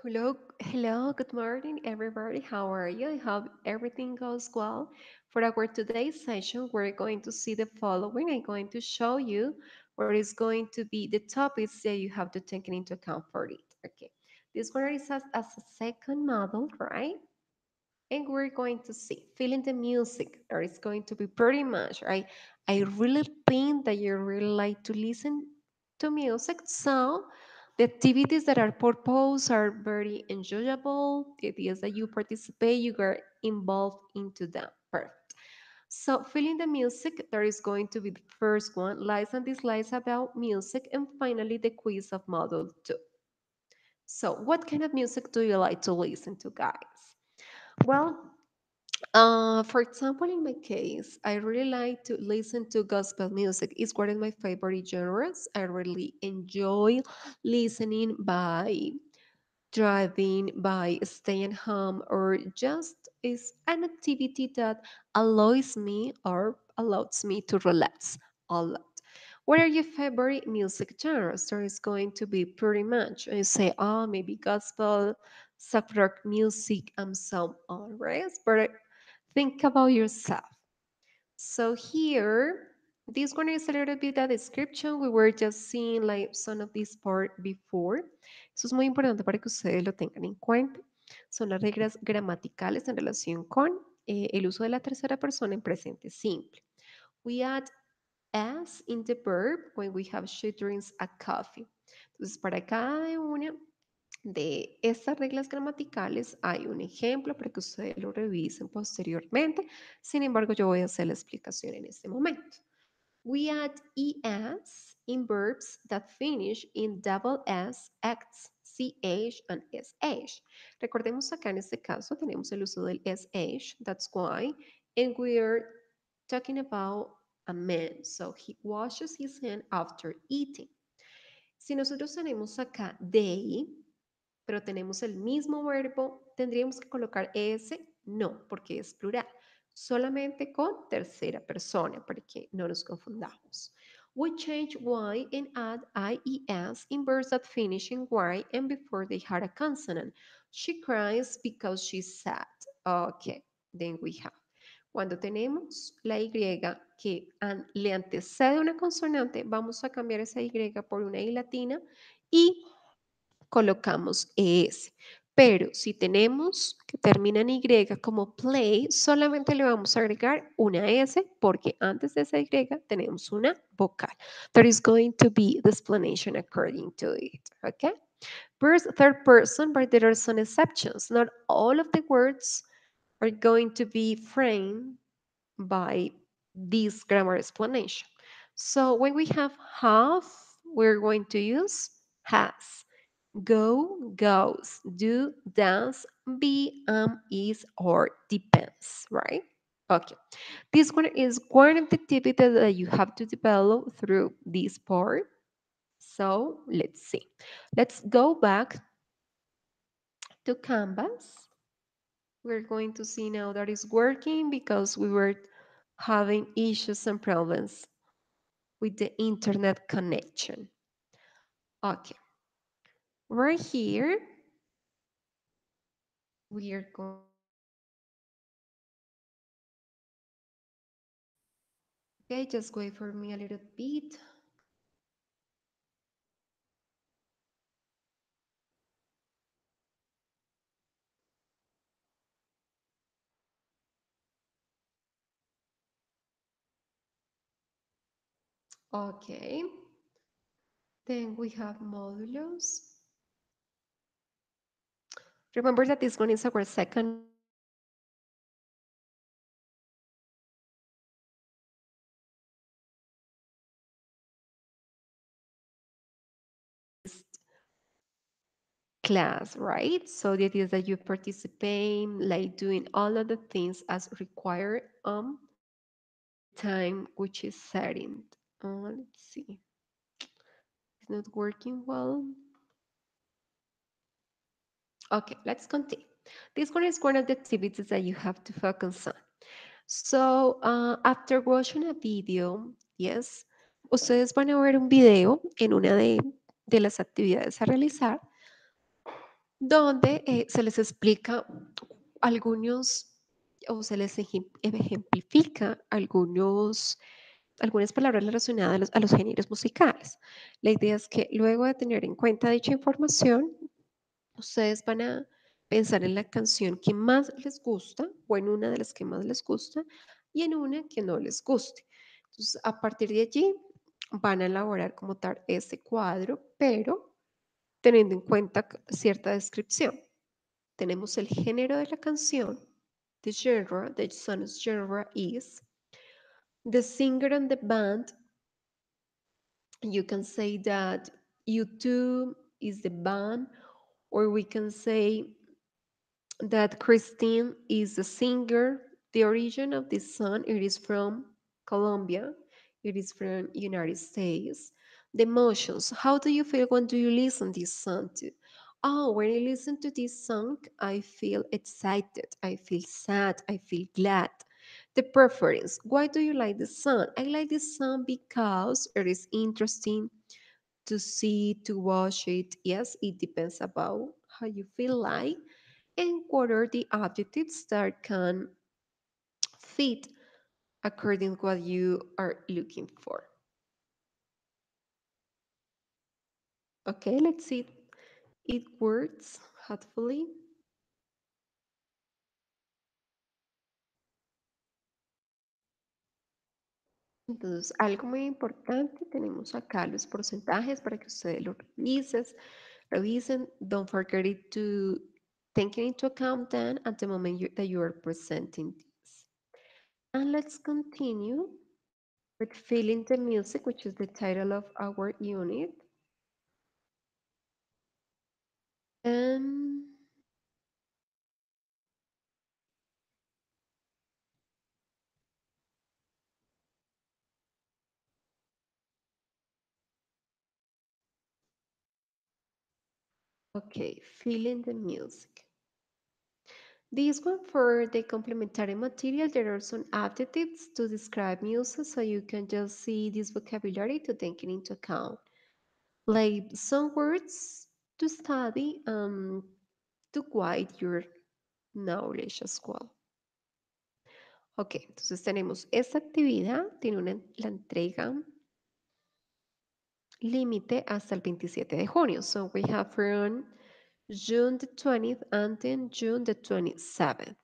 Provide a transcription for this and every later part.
Hello, good morning, everybody. How are you? I hope everything goes well. For our today's session, we're going to see the following. I'm going to show you what is going to be the topics that you have to take into account for it. Okay, this one is as a second model, right? And we're going to see feeling the music. Or it's going to be pretty much, right? I really think that you really like to listen to music, so the activities that are proposed are very enjoyable. The ideas that you participate, you get involved into them. Perfect. So feeling the music, there is going to be the first one, likes and dislikes about music, and finally the quiz of model 2. So what kind of music do you like to listen to, guys? Well, for example, in my case, I really like to listen to gospel music. It's one of my favorite genres. I really enjoy listening by driving, by staying home, or just is an activity that allows me to relax a lot. What are your favorite music genres? There is going to be pretty much. You say, oh, maybe gospel, soft rock music, and so on, right? But think about yourself. So here, this one is a little bit a description. We were just seeing like some of this part before. Eso es muy importante para que ustedes lo tengan en cuenta. Son las reglas gramaticales en relación con el uso de la tercera persona en presente simple. We add as in the verb when we have she drinks a coffee. Entonces, para cada una de estas reglas gramaticales hay un ejemplo para que ustedes lo revisen posteriormente. Sin embargo, yo voy a hacer la explicación en este momento. We add es in verbs that finish in double s, x, ch, and sh. Recordemos acá en este caso tenemos el uso del sh, that's why, and we're talking about a man. So he washes his hand after eating. Si nosotros tenemos acá they, pero tenemos el mismo verbo, ¿tendríamos que colocar ese? No, porque es plural. Solamente con tercera persona, para que no nos confundamos. We change y and add ies in verbs that finish in y and before they had a consonant. She cries because she's sad. Okay, then we have. Cuando tenemos la Y que le antecede una consonante, vamos a cambiar esa Y por una I latina y colocamos ES. Pero si tenemos que termina en Y como play, solamente le vamos a agregar una S porque antes de esa Y tenemos una vocal. There is going to be the explanation according to it. Okay? First, third person, but there are some exceptions. Not all of the words are going to be framed by this grammar explanation. So when we have, we're going to use has. Go, goes, do, does, be, is, or depends, right? Okay. This one is one of the activities that you have to develop through this part. So let's see. Let's go back to Canvas. We're going to see now that it's working because we were having issues and problems with the internet connection. Okay. Right here, we are going. Okay, just wait for me a little bit. Okay. Then we have modulos. Remember that this one is our second class, right? So the idea is that you participate, like doing all of the things as required time which is setting. Let's see. It's not working well. Okay, let's continue. This one is one of the activities that you have to focus on. So, after watching a video, yes, ustedes van a ver un video en una de las actividades a realizar. donde se les explica algunos o se les ejemplifica algunas palabras relacionadas a los géneros musicales. La idea es que luego de tener en cuenta dicha información, ustedes van a pensar en la canción que más les gusta o en una de las que más les gusta y en una que no les guste. Entonces, a partir de allí, van a elaborar como tal ese cuadro, pero teniendo en cuenta cierta descripción. Tenemos el género de la canción. The genre, the song's genre is the singer and the band. You can say that U2 is the band, or we can say that Christine is the singer. The origin of this song, it is from Colombia. It is from United States. The emotions. How do you feel when do you listen this song to? Oh, when I listen to this song, I feel excited. I feel sad. I feel glad. The preference. Why do you like this song? I like this song because it is interesting to see, to watch it. Yes, it depends about how you feel like and what are the adjectives that can fit according to what you are looking for. Okay, let's see it works, hopefully. Entonces, algo muy importante, tenemos acá los porcentajes para que ustedes lo revisen. Don't forget it to take it into account then at the moment that you are presenting this. And let's continue with Feeling the Music, which is the title of our unit. And okay, Feeling the Music. This one for the complementary material, there are some adjectives to describe music, so you can just see this vocabulary to take it into account. Like some words to study to guide your knowledge as well. Ok, entonces tenemos esta actividad, tiene la entrega límite hasta el 27 de junio. So we have from June the 20th until June the 27th.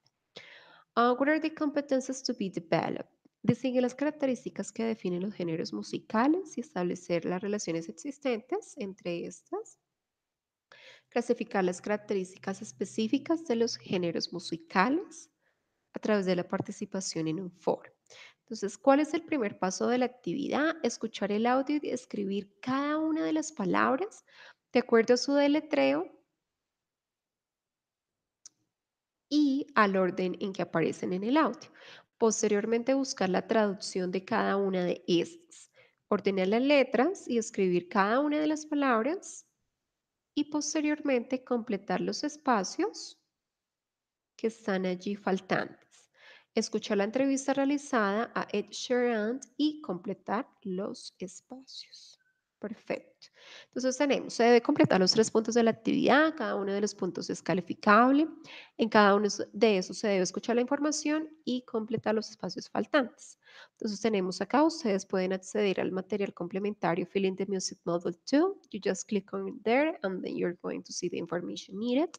What are the competences to be developed? Distinguir las características que definen los géneros musicales y establecer las relaciones existentes entre estas. Clasificar las características específicas de los géneros musicales a través de la participación en un foro. Entonces, ¿cuál es el primer paso de la actividad? Escuchar el audio y escribir cada una de las palabras de acuerdo a su deletreo y al orden en que aparecen en el audio. Posteriormente, buscar la traducción de cada una de estas. Ordenar las letras y escribir cada una de las palabras y posteriormente completar los espacios que están allí faltantes. Escuchar la entrevista realizada a Ed Sheeran y completar los espacios. Perfecto. Entonces tenemos, se debe completar los 3 puntos de la actividad, cada uno de los puntos es calificable, en cada uno de esos se debe escuchar la información y completar los espacios faltantes. Entonces tenemos acá, ustedes pueden acceder al material complementario Filling the Music Module 2, you just click on there and then you're going to see the information needed.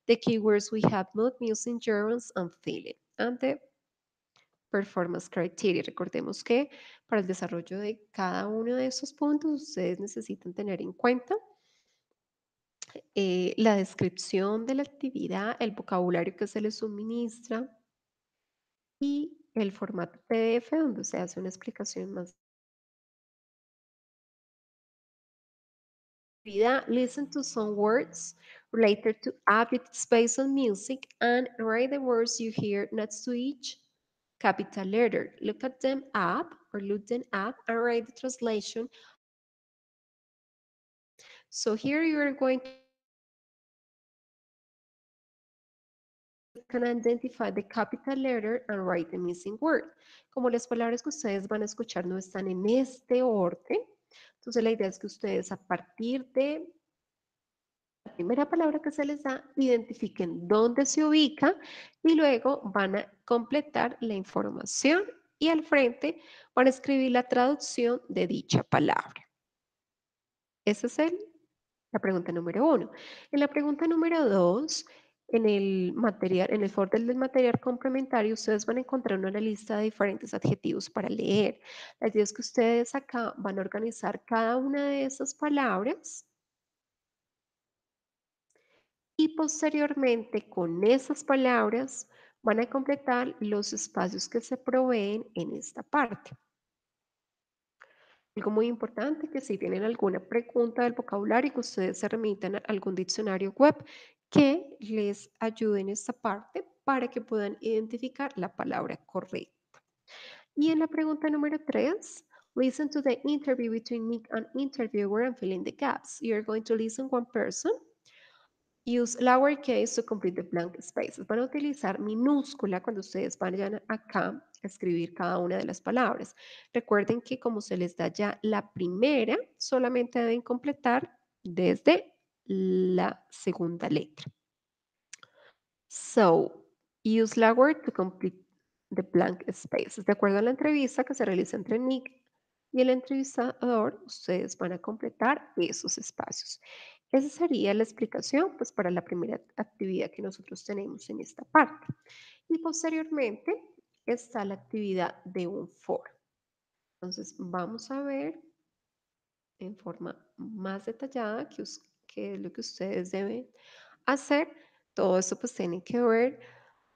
The keywords we have mood, music, germs, and feeling. And the performance criteria. Recordemos que para el desarrollo de cada uno de esos puntos, ustedes necesitan tener en cuenta la descripción de la actividad, el vocabulario que se les suministra y el formato PDF donde se hace una explicación más. Listen to some words related to objects based on music and write the words you hear next to each capital letter. Look at them up or look them up and write the translation. So here you are going to can identify the capital letter and write the missing word. Como las palabras que ustedes van a escuchar no están en este orden, entonces la idea es que ustedes a partir de Primera palabra que se les da, identifiquen dónde se ubica y luego van a completar la información y al frente van a escribir la traducción de dicha palabra. Esa es la pregunta número uno. En la pregunta número dos, en el material, en el folder del material complementario, ustedes van a encontrar una lista de diferentes adjetivos para leer. La idea es que ustedes acá van a organizar cada una de esas palabras y posteriormente con esas palabras van a completar los espacios que se proveen en esta parte. Algo muy importante que si tienen alguna pregunta del vocabulario, que ustedes se remitan a algún diccionario web que les ayude en esta parte para que puedan identificar la palabra correcta. Y en la pregunta número 3, listen to the interview between Nick and interviewer and fill in the gaps. You're going to listen one person. Use lowercase to complete the blank spaces. Van a utilizar minúscula cuando ustedes vayan acá a escribir cada una de las palabras. Recuerden que como se les da ya la primera, solamente deben completar desde la segunda letra. So, use lower to complete the blank spaces. De acuerdo a la entrevista que se realiza entre Nick y el entrevistador, ustedes van a completar esos espacios. Esa sería la explicación pues, para la primera actividad que nosotros tenemos en esta parte. Y posteriormente está la actividad de un foro. Entonces vamos a ver en forma más detallada qué es lo que ustedes deben hacer. Todo eso pues tiene que ver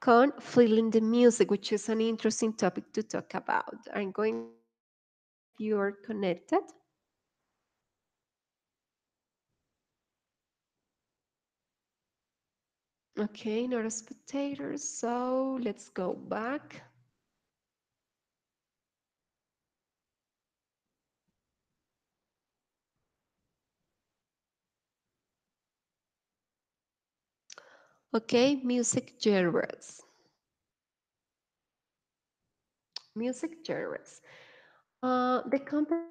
con feeling the music, which is an interesting topic to talk about. I'm going if you are connected. Okay, not a spectator, so let's go back. Okay, music genres. Music genres. The content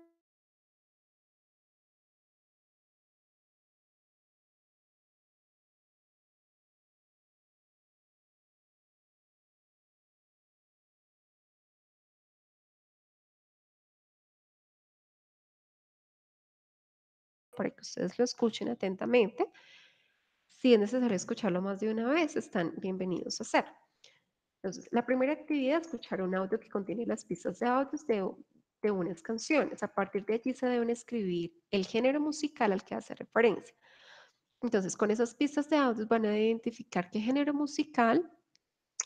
para que ustedes lo escuchen atentamente. Si es necesario escucharlo más de una vez, están bienvenidos a hacerlo. Entonces, la primera actividad es escuchar un audio que contiene las pistas de audios de unas canciones. A partir de allí se deben escribir el género musical al que hace referencia. Entonces, con esas pistas de audios van a identificar qué género musical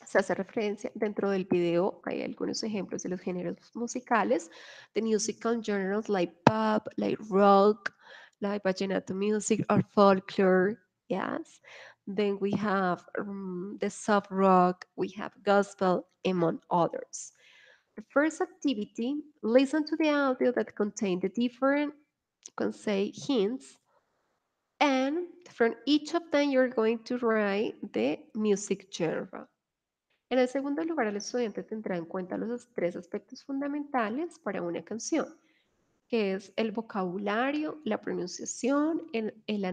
se hace referencia. Dentro del video hay algunos ejemplos de los géneros musicales, the musical genres like pop, like rock, like vallenato music or folklore, yes. Then we have the soft rock, we have gospel, among others. The first activity, listen to the audio that contain the different, you can say, hints, and from each of them you're going to write the music genre. En el segundo lugar, el estudiante tendrá en cuenta los tres aspectos fundamentales para una canción, que es el vocabulario, la pronunciación, el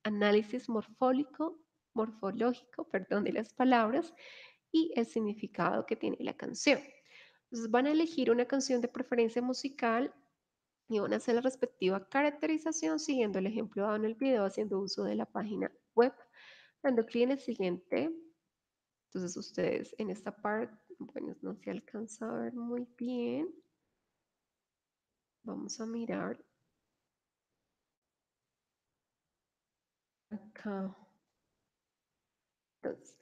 análisis morfológico, perdón, de las palabras y el significado que tiene la canción. Entonces van a elegir una canción de preferencia musical y van a hacer la respectiva caracterización siguiendo el ejemplo dado en el video, haciendo uso de la página web, dando clic en el siguiente. Entonces ustedes en esta parte, bueno, no se alcanza a ver muy bien. Vamos a mirar acá. Entonces,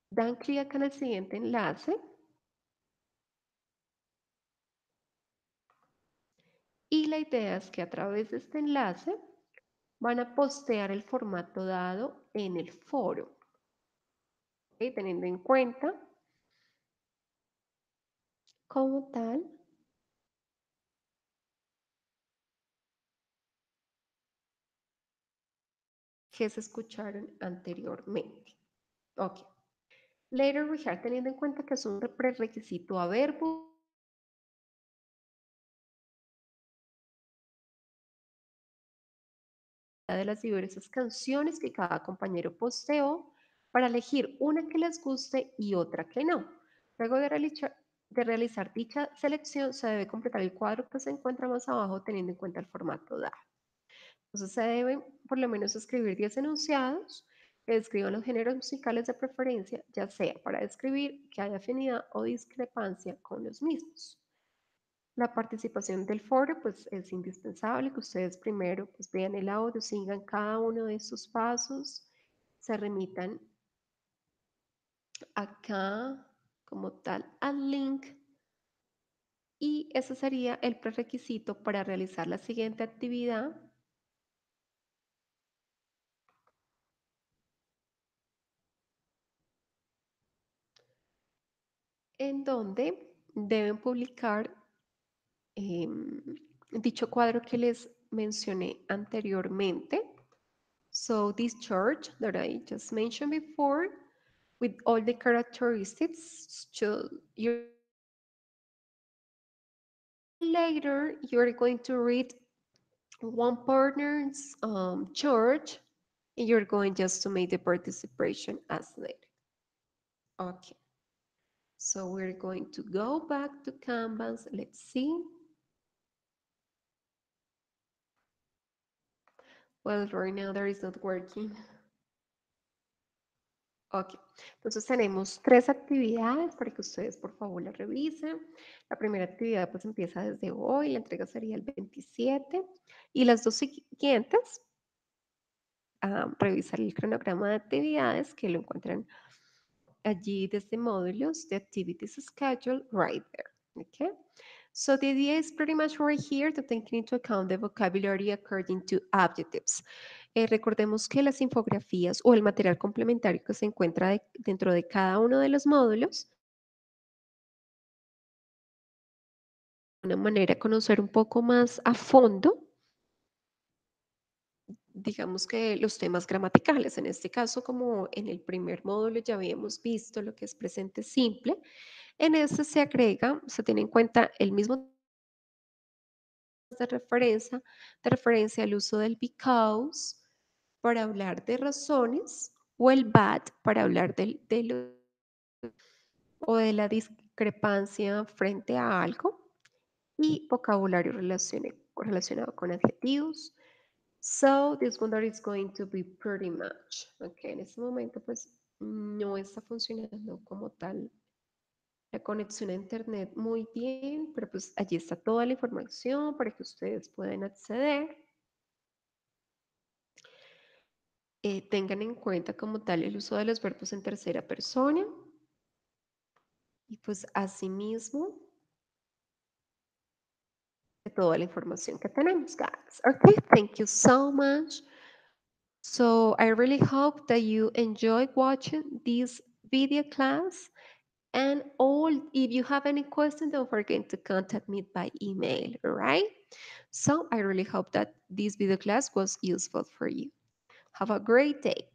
dan clic acá en el siguiente enlace y la idea es que a través de este enlace van a postear el formato dado en el foro, ¿ok? Teniendo en cuenta como tal que se escucharon anteriormente. Ok. Later we have, teniendo en cuenta que es un prerequisito a verbo, de las diversas canciones que cada compañero posteó para elegir una que les guste y otra que no. Luego de realizar dicha selección, se debe completar el cuadro que se encuentra más abajo teniendo en cuenta el formato dado. Entonces se deben por lo menos escribir 10 enunciados que describan los géneros musicales de preferencia, ya sea para describir que hay afinidad o discrepancia con los mismos. La participación del foro pues es indispensable que ustedes primero pues vean el audio, sigan cada uno de estos pasos, se remitan acá como tal al link y ese sería el prerequisito para realizar la siguiente actividad en donde deben publicar dicho cuadro que les mencioné anteriormente. So this chart that I just mentioned before with all the characteristics you're going to complete and later you're going to read one partner's chart and you're going just to make the participation as needed. Okay, so we're going to go back to Canvas. Let's see. Well, right now there is not working. Ok, entonces tenemos tres actividades para que ustedes por favor las revisen. La primera actividad pues empieza desde hoy, la entrega sería el 27 y las dos siguientes, revisar el cronograma de actividades que lo encuentran allí desde módulos, the activities schedule right there. Okay, so the idea is pretty much right here to take into account the vocabulary according to adjectives. Recordemos que las infografías o el material complementario que se encuentra dentro de cada uno de los módulos, de una manera conocer un poco más a fondo, digamos que los temas gramaticales. En este caso, como en el primer módulo ya habíamos visto lo que es presente simple, en este se agrega, se tiene en cuenta el mismo de referencia al uso del because para hablar de razones o el but para hablar o de la discrepancia frente a algo y vocabulario relacionado con adjetivos. So this one that is going to be pretty much. Okay, en este momento pues no está funcionando como tal la conexión a internet muy bien, pero pues allí está toda la información para que ustedes puedan acceder. Tengan en cuenta como tal el uso de los verbos en tercera persona y pues asimismo de toda la información que tenemos, guys. Okay, thank you so much. So I really hope that you enjoy watching this video class. And all, if you have any questions, don't forget to contact me by email, all right? So I really hope that this video class was useful for you. Have a great day.